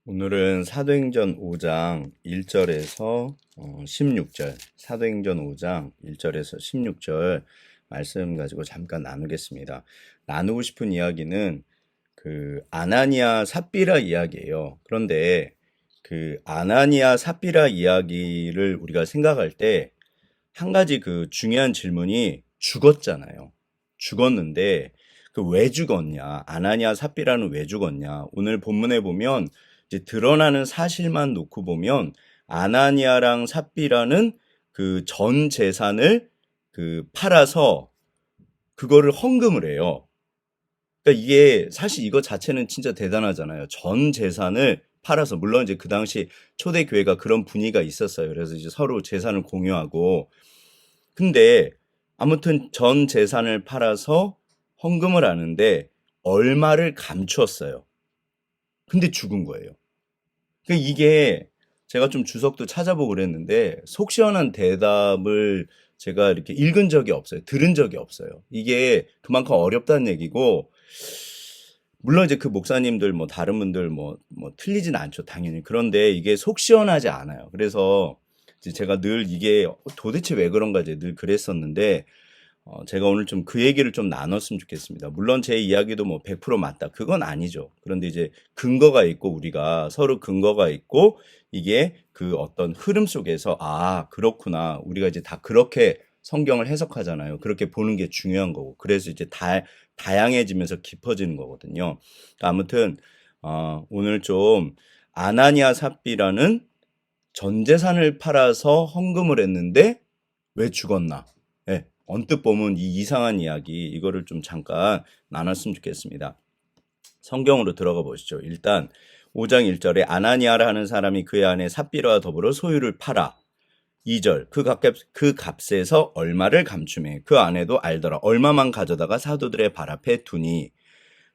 오늘은 사도행전 5장 1절에서 16절, 사도행전 5장 1절에서 16절 말씀 가지고 잠깐 나누겠습니다. 나누고 싶은 이야기는 그 아나니아 삽비라 이야기예요. 그런데 그 아나니아 삽비라 이야기를 우리가 생각할 때 한 가지 그 중요한 질문이 죽었잖아요. 죽었는데 그 왜 죽었냐? 아나니아 삽비라는 왜 죽었냐? 오늘 본문에 보면 이제 드러나는 사실만 놓고 보면 아나니아랑 삽비라는 그 전 재산을 그 팔아서 그거를 헌금을 해요. 그러니까 이게 사실 이거 자체는 진짜 대단하잖아요. 전 재산을 팔아서, 물론 이제 그 당시 초대교회가 그런 분위기가 있었어요. 그래서 이제 서로 재산을 공유하고, 근데 아무튼 전 재산을 팔아서 헌금을 하는데 얼마를 감추었어요. 근데 죽은 거예요. 그러니까 이게 제가 좀 주석도 찾아보고 그랬는데 속 시원한 대답을 제가 이렇게 읽은 적이 없어요. 들은 적이 없어요. 이게 그만큼 어렵다는 얘기고, 물론 이제 그 목사님들 뭐 다른 분들 뭐 틀리진 않죠, 당연히. 그런데 이게 속 시원하지 않아요. 그래서 이제 제가 늘 이게 도대체 왜 그런가 이제 늘 그랬었는데, 제가 오늘 좀 그 얘기를 좀 나눴으면 좋겠습니다. 물론 제 이야기도 뭐 100% 맞다, 그건 아니죠. 그런데 이제 근거가 있고, 우리가 서로 근거가 있고, 이게 그 어떤 흐름 속에서 아 그렇구나, 우리가 이제 다 그렇게 성경을 해석하잖아요. 그렇게 보는 게 중요한 거고, 그래서 이제 다양해지면서 깊어지는 거거든요. 아무튼 오늘 좀 아나니아 삽비라는 전 재산을 팔아서 헌금을 했는데 왜 죽었나? 예, 언뜻 보면 이 이상한 이야기, 이거를 좀 잠깐 나눴으면 좋겠습니다. 성경으로 들어가 보시죠. 일단 5장 1절에 아나니아라 하는 사람이 그의 아내 삽비라와 더불어 소유를 팔아. 2절 그 값에서 얼마를 감추매 그 아내도 알더라. 얼마만 가져다가 사도들의 발 앞에 두니.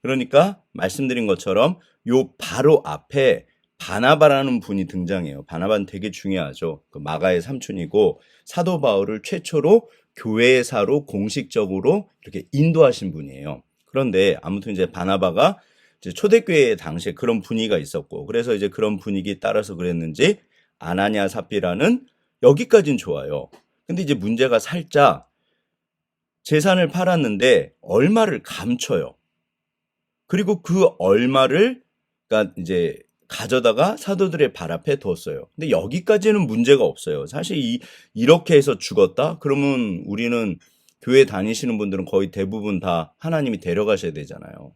그러니까 말씀드린 것처럼 요 바로 앞에 바나바라는 분이 등장해요. 바나바는 되게 중요하죠. 그 마가의 삼촌이고 사도 바울을 최초로 교회사로 공식적으로 이렇게 인도하신 분이에요. 그런데 아무튼 이제 바나바가 이제 초대교회 당시에 그런 분위기가 있었고, 그래서 이제 그런 분위기 따라서 그랬는지 아나니아 삽비라는, 여기까지는 좋아요. 근데 이제 문제가 살짝 재산을 팔았는데 얼마를 감춰요. 그리고 그 얼마를 그러니까 이제 가져다가 사도들의 발 앞에 뒀어요. 근데 여기까지는 문제가 없어요. 사실 이렇게 해서 죽었다? 그러면 우리는 교회 다니시는 분들은 거의 대부분 다 하나님이 데려가셔야 되잖아요.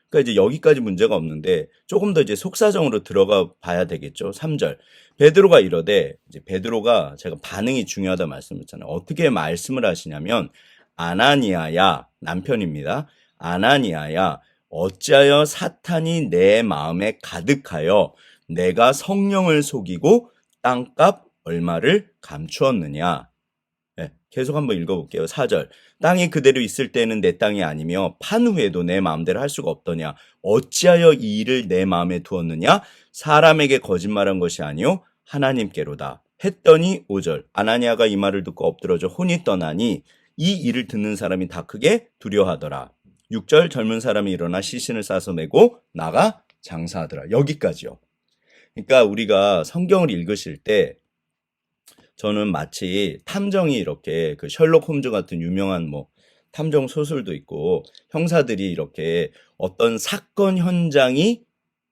그러니까 이제 여기까지 문제가 없는데 조금 더 이제 속사정으로 들어가 봐야 되겠죠. 3절. 베드로가 이러되, 이제 베드로가 제가 반응이 중요하다 말씀했잖아요. 어떻게 말씀을 하시냐면, 아나니아야, 남편입니다. 아나니아야, 어찌하여 사탄이 내 마음에 가득하여 내가 성령을 속이고 땅값 얼마를 감추었느냐. 네, 계속 한번 읽어볼게요. 4절. 땅이 그대로 있을 때는 내 땅이 아니며 판 후에도 내 마음대로 할 수가 없더냐. 어찌하여 이 일을 내 마음에 두었느냐. 사람에게 거짓말한 것이 아니요 하나님께로다 했더니. 5절. 아나니아가 이 말을 듣고 엎드러져 혼이 떠나니 이 일을 듣는 사람이 다 크게 두려워하더라. 6절. 젊은 사람이 일어나 시신을 싸서 메고 나가 장사하더라. 여기까지요. 그러니까 우리가 성경을 읽으실 때 저는 마치 탐정이 이렇게 그 셜록 홈즈 같은 유명한 뭐 탐정 소설도 있고, 형사들이 이렇게 어떤 사건 현장이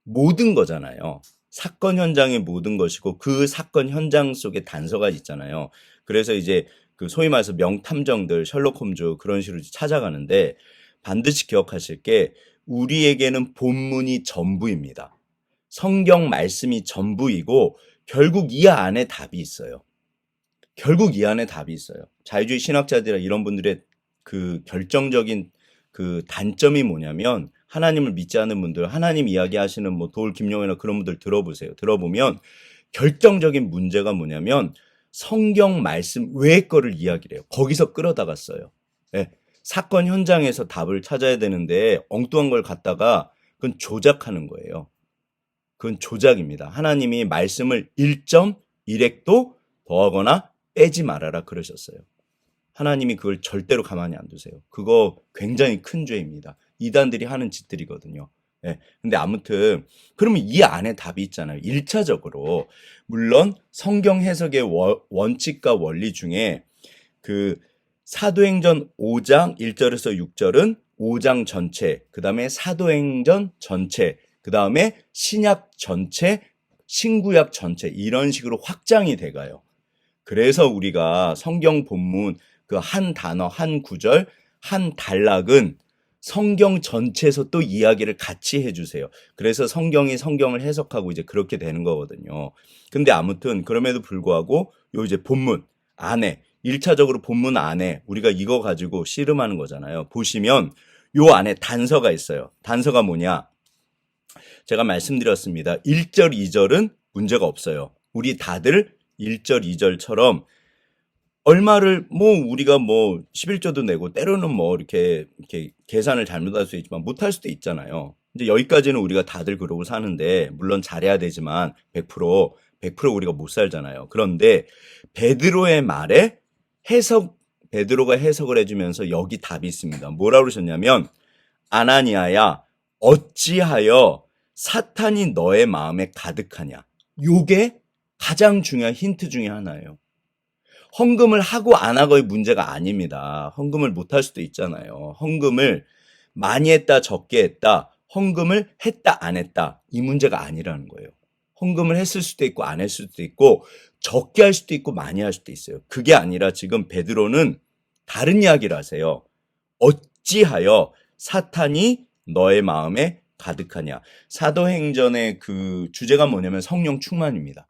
모든 거잖아요. 사건 현장이 모든 것이고 그 사건 현장 속에 단서가 있잖아요. 그래서 이제 그 소위 말해서 명탐정들, 셜록 홈즈 그런 식으로 찾아가는데, 반드시 기억하실 게 우리에게는 본문이 전부입니다. 성경 말씀이 전부이고 결국 이 안에 답이 있어요. 결국 이 안에 답이 있어요. 자유주의 신학자들이나 이런 분들의 그 결정적인 그 단점이 뭐냐면, 하나님을 믿지 않는 분들, 하나님 이야기하시는 뭐 도울 김용이나 그런 분들 들어보세요. 들어보면 결정적인 문제가 뭐냐면 성경 말씀 외의 거를 이야기를 해요. 거기서 끌어다가 써요. 네. 사건 현장에서 답을 찾아야 되는데 엉뚱한 걸 갖다가 그건 조작하는 거예요. 그건 조작입니다. 하나님이 말씀을 1.1획도 더하거나 빼지 말아라 그러셨어요. 하나님이 그걸 절대로 가만히 안 두세요. 그거 굉장히 큰 죄입니다. 이단들이 하는 짓들이거든요. 예. 근데 아무튼 그러면 이 안에 답이 있잖아요. 1차적으로 물론 성경 해석의 원칙과 원리 중에 그 사도행전 5장 1절에서 6절은 5장 전체, 그다음에 사도행전 전체, 그다음에 신약 전체, 신구약 전체 이런 식으로 확장이 돼 가요. 그래서 우리가 성경 본문 그 한 단어, 한 구절, 한 단락은 성경 전체에서 또 이야기를 같이 해주세요. 그래서 성경이 성경을 해석하고 이제 그렇게 되는 거거든요. 근데 아무튼 그럼에도 불구하고 요 이제 본문 안에 1차적으로 본문 안에 우리가 이거 가지고 씨름하는 거잖아요. 보시면 요 안에 단서가 있어요. 단서가 뭐냐? 제가 말씀드렸습니다. 1절, 2절은 문제가 없어요. 우리 다들 1절, 2절처럼 얼마를 우리가 11조도 내고 때로는 이렇게 계산을 잘못할 수 있지만 못할 수도 있잖아요. 이제 여기까지는 우리가 다들 그러고 사는데 물론 잘해야 되지만 100% 우리가 못 살잖아요. 그런데 베드로의 말에 베드로가 해석을 해주면서 여기 답이 있습니다. 뭐라고 그러셨냐면 아나니아야 어찌하여 사탄이 너의 마음에 가득하냐. 요게 가장 중요한 힌트 중에 하나예요. 헌금을 하고 안 하고의 문제가 아닙니다. 헌금을 못 할 수도 있잖아요. 헌금을 많이 했다, 적게 했다, 헌금을 했다, 안 했다 이 문제가 아니라는 거예요. 헌금을 했을 수도 있고 안 했을 수도 있고 적게 할 수도 있고 많이 할 수도 있어요. 그게 아니라 지금 베드로는 다른 이야기를 하세요. 어찌하여 사탄이 너의 마음에 가득하냐. 사도행전의 그 주제가 뭐냐면 성령 충만입니다.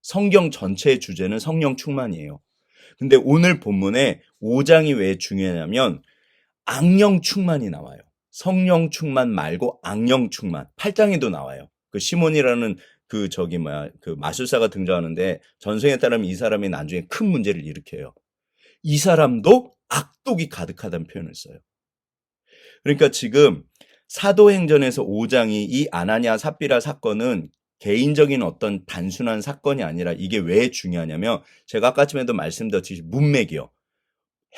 성경 전체의 주제는 성령 충만이에요. 근데 오늘 본문에 5장이 왜 중요하냐면 악령 충만이 나와요. 성령 충만 말고 악령 충만. 8장에도 나와요. 그 시몬이라는 그 마술사가 등장하는데 전생에 따르면 이 사람이 나중에 큰 문제를 일으켜요. 이 사람도 악독이 가득하다는 표현을 써요. 그러니까 지금 사도행전에서 5장이 이 아나니아 삽비라 사건은 개인적인 어떤 단순한 사건이 아니라 이게 왜 중요하냐면 제가 아까쯤에도 말씀드렸듯이 문맥이요.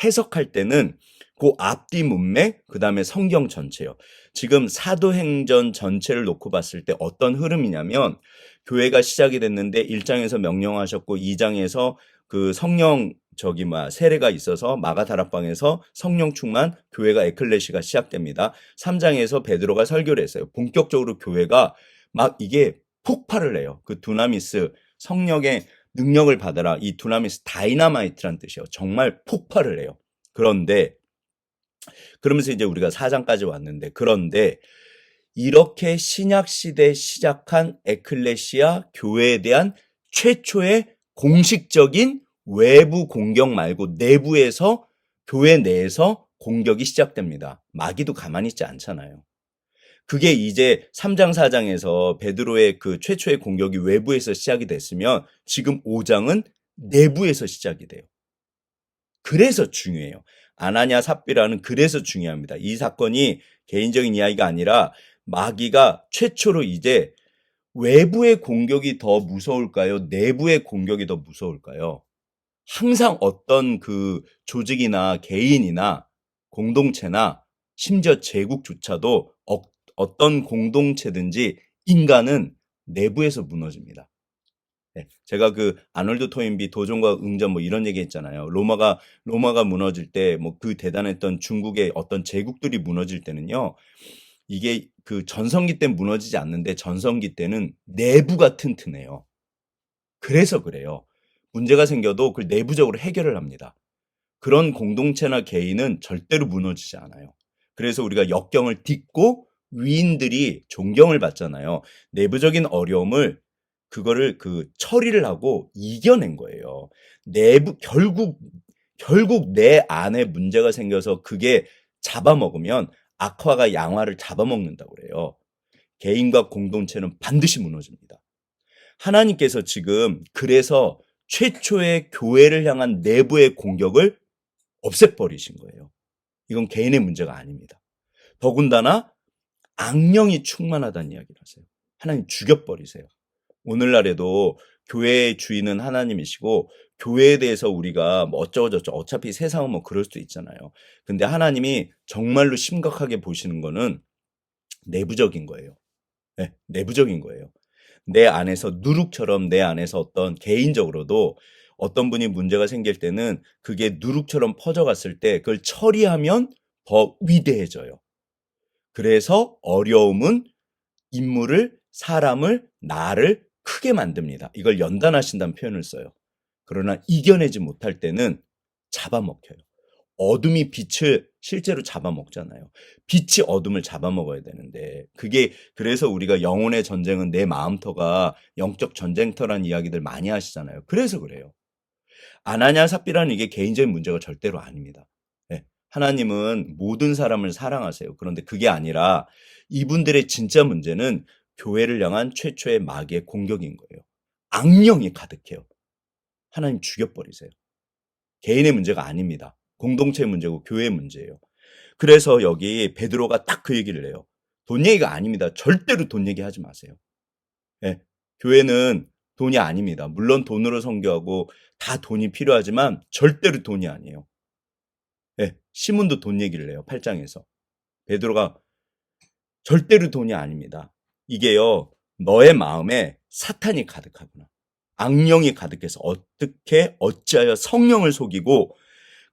해석할 때는 그 앞뒤 문맥, 그 다음에 성경 전체요. 지금 사도행전 전체를 놓고 봤을 때 어떤 흐름이냐면 교회가 시작이 됐는데 1장에서 명령하셨고 2장에서 그 성령 세례가 있어서 마가다락방에서 성령 충만 교회가 에클레시가 시작됩니다. 3장에서 베드로가 설교를 했어요. 본격적으로 교회가 막 이게 폭발을 해요. 그 두나미스 성령의 능력을 받아라. 이 두나미스 다이나마이트란 뜻이에요. 정말 폭발을 해요. 그런데 그러면서 이제 우리가 4장까지 왔는데 그런데 이렇게 신약 시대에 시작한 에클레시아 교회에 대한 최초의 공식적인 외부 공격 말고 내부에서 교회 내에서 공격이 시작됩니다. 마귀도 가만히 있지 않잖아요. 그게 이제 3장, 4장에서 베드로의 그 최초의 공격이 외부에서 시작이 됐으면 지금 5장은 내부에서 시작이 돼요. 그래서 중요해요. 아나니아 삽비라는 그래서 중요합니다. 이 사건이 개인적인 이야기가 아니라 마귀가 최초로 이제 외부의 공격이 더 무서울까요? 내부의 공격이 더 무서울까요? 항상 어떤 그 조직이나 개인이나 공동체나 심지어 제국조차도 어떤 공동체든지 인간은 내부에서 무너집니다. 네, 제가 그 아놀드 토인비 도전과 응전 이런 얘기 했잖아요. 로마가 무너질 때 그 대단했던 중국의 어떤 제국들이 무너질 때는요. 이게 그 전성기 때 무너지지 않는데 전성기 때는 내부가 튼튼해요. 그래서 그래요. 문제가 생겨도 그걸 내부적으로 해결을 합니다. 그런 공동체나 개인은 절대로 무너지지 않아요. 그래서 우리가 역경을 딛고 위인들이 존경을 받잖아요. 내부적인 어려움을 그거를 처리를 하고 이겨낸 거예요. 결국 내 안에 문제가 생겨서 그게 잡아먹으면 악화가 양화를 잡아먹는다고 그래요. 개인과 공동체는 반드시 무너집니다. 하나님께서 지금 그래서 최초의 교회를 향한 내부의 공격을 없애버리신 거예요. 이건 개인의 문제가 아닙니다. 더군다나 악령이 충만하다는 이야기를 하세요. 하나님 죽여버리세요. 오늘날에도 교회의 주인은 하나님이시고 교회에 대해서 우리가 어쩌고저쩌고 어차피 세상은 그럴 수도 있잖아요. 근데 하나님이 정말로 심각하게 보시는 거는 내부적인 거예요. 네, 내부적인 거예요. 내 안에서 누룩처럼 내 안에서 어떤 개인적으로도 어떤 분이 문제가 생길 때는 그게 누룩처럼 퍼져갔을 때 그걸 처리하면 더 위대해져요. 그래서 어려움은 인물을, 사람을, 나를 크게 만듭니다. 이걸 연단하신다는 표현을 써요. 그러나 이겨내지 못할 때는 잡아먹혀요. 어둠이 빛을 실제로 잡아먹잖아요. 빛이 어둠을 잡아먹어야 되는데 그게 그래서 우리가 영혼의 전쟁은 내 마음터가 영적 전쟁터라는 이야기들 많이 하시잖아요. 그래서 그래요. 아나냐 삽비라는 이게 개인적인 문제가 절대로 아닙니다. 네. 하나님은 모든 사람을 사랑하세요. 그런데 그게 아니라 이분들의 진짜 문제는 교회를 향한 최초의 마귀의 공격인 거예요. 악령이 가득해요. 하나님 죽여버리세요. 개인의 문제가 아닙니다. 공동체 문제고 교회 문제예요. 그래서 여기 베드로가 딱 그 얘기를 해요. 돈 얘기가 아닙니다. 절대로 돈 얘기하지 마세요. 예, 교회는 돈이 아닙니다. 물론 돈으로 선교하고 다 돈이 필요하지만 절대로 돈이 아니에요. 예, 시몬도 돈 얘기를 해요. 8장에서. 베드로가 절대로 돈이 아닙니다. 이게요, 너의 마음에 사탄이 가득하구나. 악령이 가득해서 어떻게 어찌하여 성령을 속이고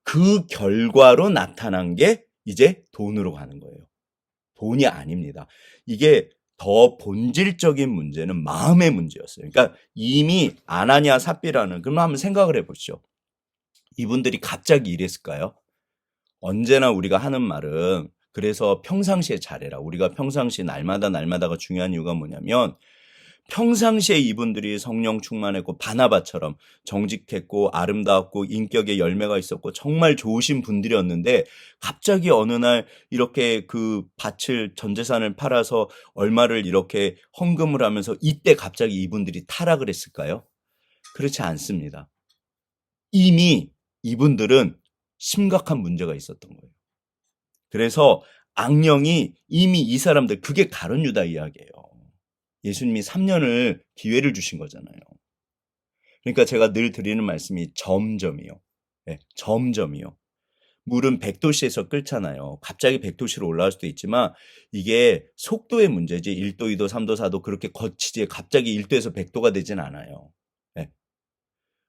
그 결과로 나타난 게 이제 돈으로 가는 거예요. 돈이 아닙니다. 이게 더 본질적인 문제는 마음의 문제였어요. 그러니까 이미 아나니아 삽비라는, 그럼 한번 생각을 해보시죠. 이분들이 갑자기 이랬을까요? 언제나 우리가 하는 말은 그래서 평상시에 잘해라. 우리가 평상시에 날마다가 중요한 이유가 뭐냐면 평상시에 이분들이 성령 충만했고 바나바처럼 정직했고 아름다웠고 인격에 열매가 있었고 정말 좋으신 분들이었는데 갑자기 어느 날 이렇게 그 밭을 전 재산을 팔아서 얼마를 이렇게 헌금을 하면서 이때 갑자기 이분들이 타락을 했을까요? 그렇지 않습니다. 이미 이분들은 심각한 문제가 있었던 거예요. 그래서 악령이 이미 이 사람들, 그게 가룟 유다 이야기예요. 예수님이 3년을 기회를 주신 거잖아요. 그러니까 제가 늘 드리는 말씀이 점점이요. 네, 점점이요. 물은 100도씨에서 끓잖아요. 갑자기 100도씨로 올라갈 수도 있지만 이게 속도의 문제지 1도, 2도, 3도, 4도 그렇게 거치지 갑자기 1도에서 100도가 되진 않아요. 네.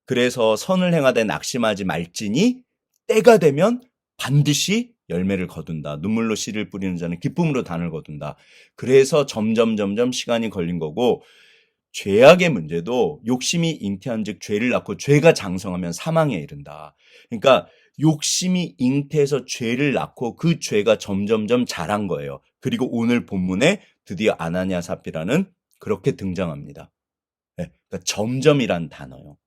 그래서 선을 행하되 낙심하지 말지니 때가 되면 반드시 열매를 거둔다. 눈물로 씨를 뿌리는 자는 기쁨으로 단을 거둔다. 그래서 점점 시간이 걸린 거고 죄악의 문제도 욕심이 잉태한즉 죄를 낳고 죄가 장성하면 사망에 이른다. 그러니까 욕심이 잉태해서 죄를 낳고 그 죄가 점점 자란 거예요. 그리고 오늘 본문에 드디어 아나니아 삽비라는 그렇게 등장합니다. 네, 그러니까 점점이란 단어요.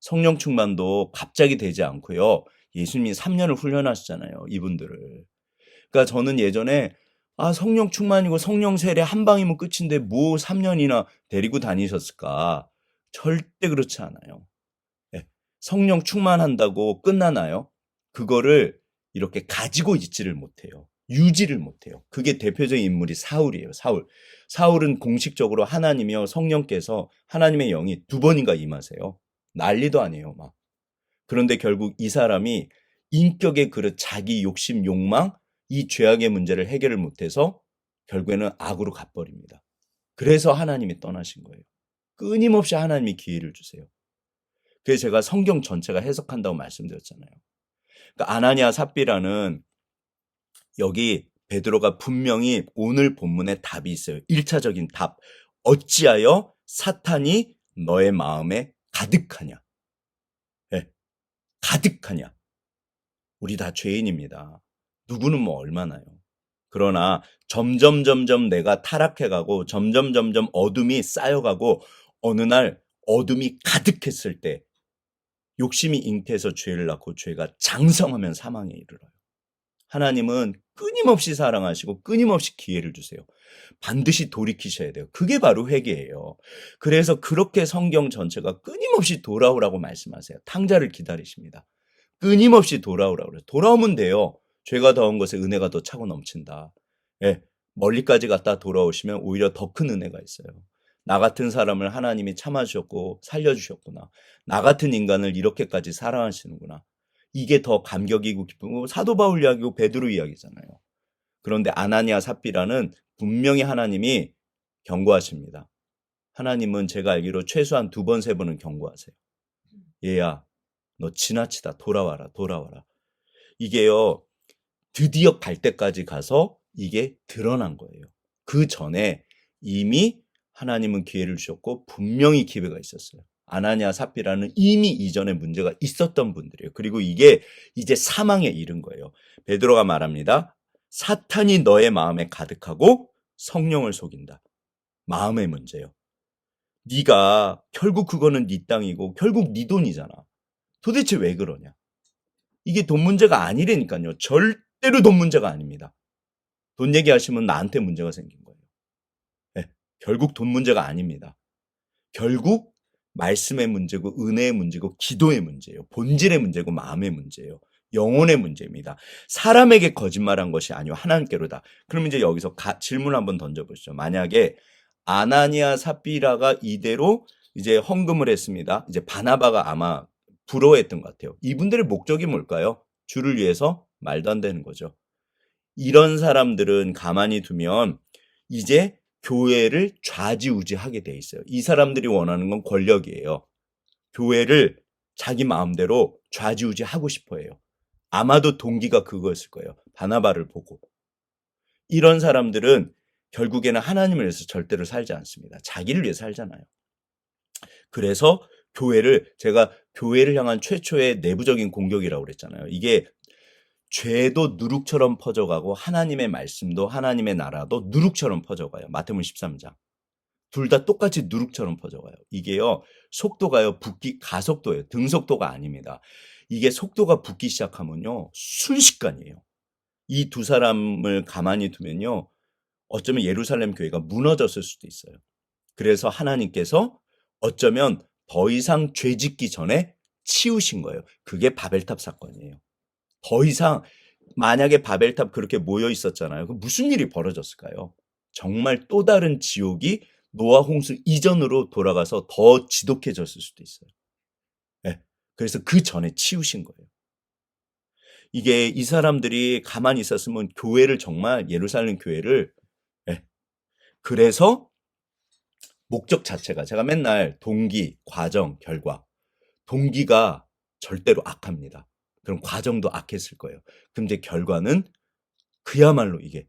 성령 충만도 갑자기 되지 않고요. 예수님이 3년을 훈련하시잖아요. 이분들을. 그러니까 저는 예전에 성령 충만이고 성령 세례 한 방이면 끝인데 뭐 3년이나 데리고 다니셨을까? 절대 그렇지 않아요. 예, 성령 충만한다고 끝나나요? 그거를 이렇게 가지고 있지를 못해요. 유지를 못해요. 그게 대표적인 인물이 사울이에요. 사울. 사울은 공식적으로 하나님이요 성령께서 하나님의 영이 2번인가 임하세요. 난리도 아니에요. 막. 그런데 결국 이 사람이 인격의 그릇, 자기 욕심, 욕망, 이 죄악의 문제를 해결을 못해서 결국에는 악으로 가버립니다. 그래서 하나님이 떠나신 거예요. 끊임없이 하나님이 기회를 주세요. 그래서 제가 성경 전체가 해석한다고 말씀드렸잖아요. 그러니까 아나니아 삽비라는 여기 베드로가 분명히 오늘 본문에 답이 있어요. 1차적인 답. 어찌하여 사탄이 너의 마음에 가득하냐? 네, 가득하냐? 우리 다 죄인입니다. 누구는 뭐 얼마나요? 그러나 점점 내가 타락해가고 점점 어둠이 쌓여가고 어느 날 어둠이 가득했을 때 욕심이 잉태해서 죄를 낳고 죄가 장성하면 사망에 이르러요. 하나님은 끊임없이 사랑하시고 끊임없이 기회를 주세요. 반드시 돌이키셔야 돼요. 그게 바로 회개예요. 그래서 그렇게 성경 전체가 끊임없이 돌아오라고 말씀하세요. 탕자를 기다리십니다. 끊임없이 돌아오라고 그래요. 돌아오면 돼요. 죄가 더한 것에 은혜가 더 차고 넘친다. 예, 멀리까지 갔다 돌아오시면 오히려 더 큰 은혜가 있어요. 나 같은 사람을 하나님이 참아주셨고 살려주셨구나. 나 같은 인간을 이렇게까지 사랑하시는구나. 이게 더 감격이고 기쁨이고 사도 바울 이야기고 베드로 이야기잖아요. 그런데 아나니아 삽비라는 분명히 하나님이 경고하십니다. 하나님은 제가 알기로 최소한 2번, 3번은 경고하세요. 얘야, 너 지나치다. 돌아와라, 돌아와라. 이게요, 드디어 갈 때까지 가서 이게 드러난 거예요. 그 전에 이미 하나님은 기회를 주셨고 분명히 기회가 있었어요. 아나니아 삽비라는 이미 이전에 문제가 있었던 분들이에요. 그리고 이게 이제 사망에 이른 거예요. 베드로가 말합니다. 사탄이 너의 마음에 가득하고 성령을 속인다. 마음의 문제요. 네가 결국 그거는 네 땅이고 결국 네 돈이잖아. 도대체 왜 그러냐? 이게 돈 문제가 아니라니까요. 절대로 돈 문제가 아닙니다. 돈 얘기하시면 나한테 문제가 생긴 거예요. 네, 결국 돈 문제가 아닙니다. 결국 말씀의 문제고 은혜의 문제고 기도의 문제예요. 본질의 문제고 마음의 문제예요. 영혼의 문제입니다. 사람에게 거짓말한 것이 아니요 하나님께로다. 그럼 이제 여기서 질문 한번 던져보시죠. 만약에 아나니아 삽비라가 이대로 이제 헌금을 했습니다. 이제 바나바가 아마 부러워했던 것 같아요. 이분들의 목적이 뭘까요? 주를 위해서? 말도 안 되는 거죠. 이런 사람들은 가만히 두면 이제 교회를 좌지우지하게 돼 있어요. 이 사람들이 원하는 건 권력이에요. 교회를 자기 마음대로 좌지우지하고 싶어 해요. 아마도 동기가 그거였을 거예요. 바나바를 보고. 이런 사람들은 결국에는 하나님을 위해서 절대로 살지 않습니다. 자기를 위해 살잖아요. 그래서 제가 교회를 향한 최초의 내부적인 공격이라고 그랬잖아요. 이게 죄도 누룩처럼 퍼져가고 하나님의 말씀도 하나님의 나라도 누룩처럼 퍼져가요. 마태복음 13장. 둘 다 똑같이 누룩처럼 퍼져가요. 이게요. 속도가요. 가속도예요. 등속도가 아닙니다. 이게 속도가 붙기 시작하면요. 순식간이에요. 이 두 사람을 가만히 두면요. 어쩌면 예루살렘 교회가 무너졌을 수도 있어요. 그래서 하나님께서 어쩌면 더 이상 죄 짓기 전에 치우신 거예요. 그게 바벨탑 사건이에요. 더 이상 만약에 바벨탑 그렇게 모여 있었잖아요. 그럼 무슨 일이 벌어졌을까요? 정말 또 다른 지옥이 노아 홍수 이전으로 돌아가서 더 지독해졌을 수도 있어요. 네. 그래서 그 전에 치우신 거예요. 이게 이 사람들이 가만히 있었으면 교회를 정말 예루살렘 교회를 네. 그래서 목적 자체가 제가 맨날 동기, 과정, 결과 동기가 절대로 악합니다. 그럼 과정도 악했을 거예요. 그럼 이제 결과는 그야말로 이게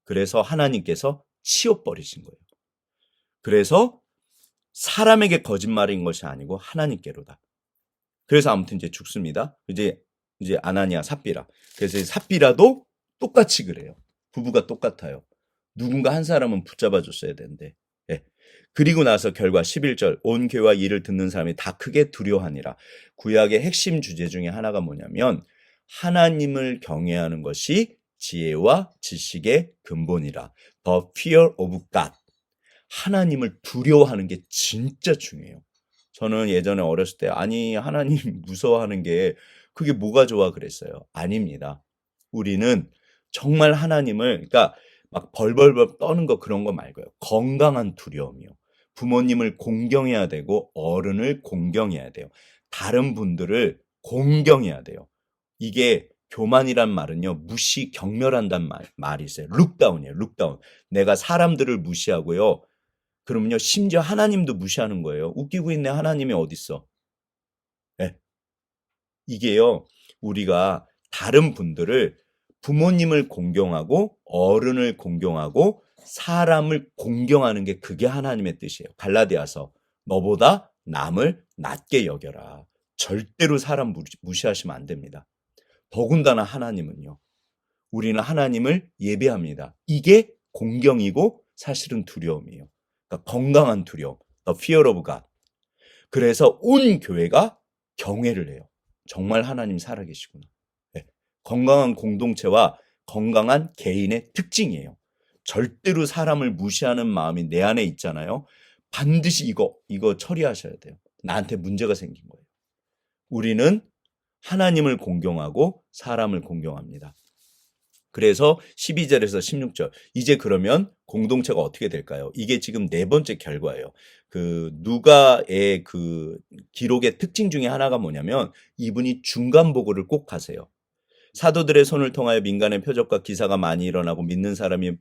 그래서 하나님께서 치워버리신 거예요. 그래서 사람에게 거짓말인 것이 아니고 하나님께로다. 그래서 아무튼 이제 죽습니다. 이제 아나니아 삽비라. 그래서 삽비라도 똑같이 그래요. 부부가 똑같아요. 누군가 한 사람은 붙잡아 줬어야 되는데. 예. 그리고 나서 결과 11절 온 교회와 이를 듣는 사람이 다 크게 두려워하니라. 구약의 핵심 주제 중에 하나가 뭐냐면 하나님을 경외하는 것이 지혜와 지식의 근본이라. The fear of God. 하나님을 두려워하는 게 진짜 중요해요. 저는 예전에 어렸을 때 아니 하나님 무서워하는 게 그게 뭐가 좋아 그랬어요. 아닙니다. 우리는 정말 하나님을 그러니까 막 벌벌벌 떠는 거 그런 거 말고요. 건강한 두려움이요. 부모님을 공경해야 되고 어른을 공경해야 돼요. 다른 분들을 공경해야 돼요. 이게 교만이란 말은요. 무시 경멸한단 말이 있어요. 룩다운이에요. 룩다운. 내가 사람들을 무시하고요. 그러면요. 심지어 하나님도 무시하는 거예요. 웃기고 있네. 하나님이 어딨어. 네. 이게요. 우리가 다른 분들을 부모님을 공경하고 어른을 공경하고 사람을 공경하는 게 그게 하나님의 뜻이에요. 갈라디아서 너보다 남을 낮게 여겨라. 절대로 사람 무시하시면 안 됩니다. 더군다나 하나님은요. 우리는 하나님을 예배합니다. 이게 공경이고 사실은 두려움이에요. 그러니까 건강한 두려움. The fear of God. 그래서 온 교회가 경외를 해요. 정말 하나님 살아계시구나. 네. 건강한 공동체와 건강한 개인의 특징이에요. 절대로 사람을 무시하는 마음이 내 안에 있잖아요. 반드시 이거 처리하셔야 돼요. 나한테 문제가 생긴 거예요. 우리는 하나님을 공경하고 사람을 공경합니다. 그래서 12절에서 16절 이제 그러면 공동체가 어떻게 될까요? 이게 지금 네 번째 결과예요. 그 누가의 그 기록의 특징 중에 하나가 뭐냐면 이분이 중간 보고를 꼭 하세요. 사도들의 손을 통하여 민간의 표적과 기사가 많이 일어나고 믿는 사람이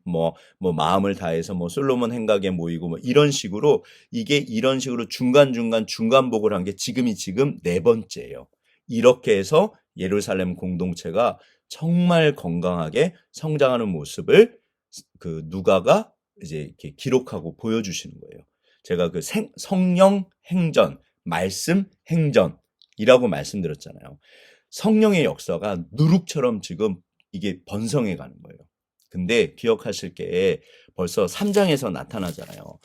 마음을 다해서 솔로몬 행각에 모이고 이런 식으로 이런 식으로 중간중간 중간복을 한 게 지금 네 번째예요. 이렇게 해서 예루살렘 공동체가 정말 건강하게 성장하는 모습을 그 누가가 이제 이렇게 기록하고 보여주시는 거예요. 제가 그 성령 행전, 말씀 행전이라고 말씀드렸잖아요. 성령의 역사가 누룩처럼 지금 이게 번성해 가는 거예요. 근데 기억하실 게 벌써 3장에서 나타나잖아요.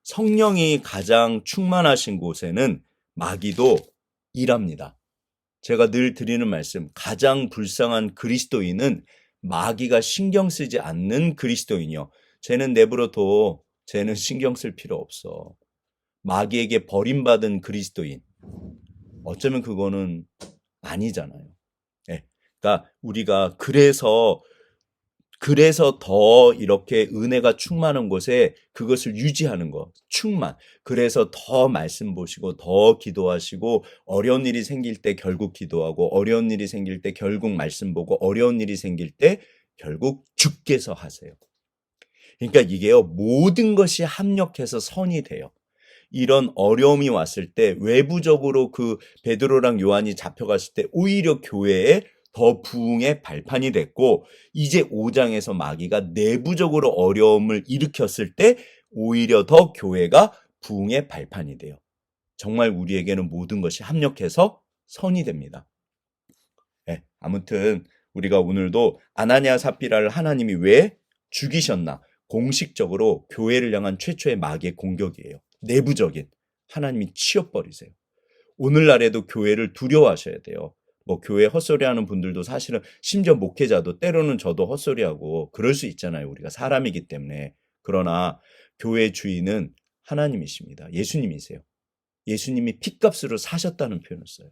성령이 가장 충만하신 곳에는 마귀도 일합니다. 제가 늘 드리는 말씀, 가장 불쌍한 그리스도인은 마귀가 신경 쓰지 않는 그리스도인이요. 쟤는 내버려둬. 쟤는 신경 쓸 필요 없어. 마귀에게 버림받은 그리스도인. 어쩌면 그거는 아니잖아요. 네. 그러니까 우리가 그래서 더 이렇게 은혜가 충만한 곳에 그것을 유지하는 거, 충만. 그래서 더 말씀 보시고 더 기도하시고 어려운 일이 생길 때 결국 기도하고 어려운 일이 생길 때 결국 말씀 보고 어려운 일이 생길 때 결국 주께서 하세요. 그러니까 이게요, 모든 것이 합력해서 선이 돼요. 이런 어려움이 왔을 때 외부적으로 그 베드로랑 요한이 잡혀갔을 때 오히려 교회에 더 부흥의 발판이 됐고, 이제 5장에서 마귀가 내부적으로 어려움을 일으켰을 때 오히려 더 교회가 부흥의 발판이 돼요. 정말 우리에게는 모든 것이 합력해서 선이 됩니다. 네, 아무튼 우리가 오늘도 아나니아 삽비라를 하나님이 왜 죽이셨나? 공식적으로 교회를 향한 최초의 마귀의 공격이에요. 내부적인. 하나님이 치워버리세요. 오늘날에도 교회를 두려워하셔야 돼요. 교회 헛소리하는 분들도 사실은 심지어 목회자도 때로는 저도 헛소리하고 그럴 수 있잖아요. 우리가 사람이기 때문에. 그러나 교회 주인은 하나님이십니다. 예수님이세요. 예수님이 핏값으로 사셨다는 표현을 써요.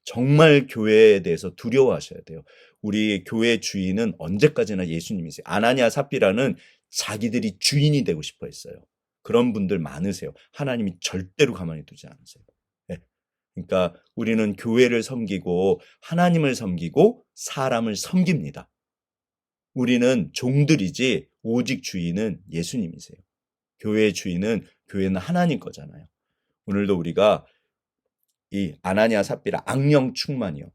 정말 교회에 대해서 두려워하셔야 돼요. 우리 교회 주인은 언제까지나 예수님이세요. 아나니아 삽비라는 자기들이 주인이 되고 싶어 했어요. 그런 분들 많으세요. 하나님이 절대로 가만히 두지 않으세요. 네. 그러니까 우리는 교회를 섬기고 하나님을 섬기고 사람을 섬깁니다. 우리는 종들이지 오직 주인은 예수님이세요. 교회의 교회는 하나님 거잖아요. 오늘도 우리가 이 아나니아 삽비라 악령 충만이요.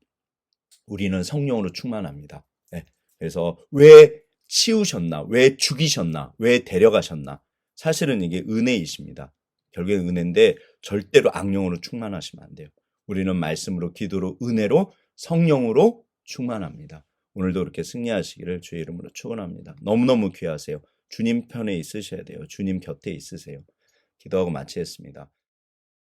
우리는 성령으로 충만합니다. 네. 그래서 왜 치우셨나? 왜 죽이셨나? 왜 데려가셨나? 사실은 이게 은혜이십니다. 결국엔 은혜인데 절대로 악령으로 충만하시면 안 돼요. 우리는 말씀으로, 기도로, 은혜로, 성령으로 충만합니다. 오늘도 그렇게 승리하시기를 주의 이름으로 축원합니다. 너무너무 귀하세요. 주님 편에 있으셔야 돼요. 주님 곁에 있으세요. 기도하고 마치겠습니다.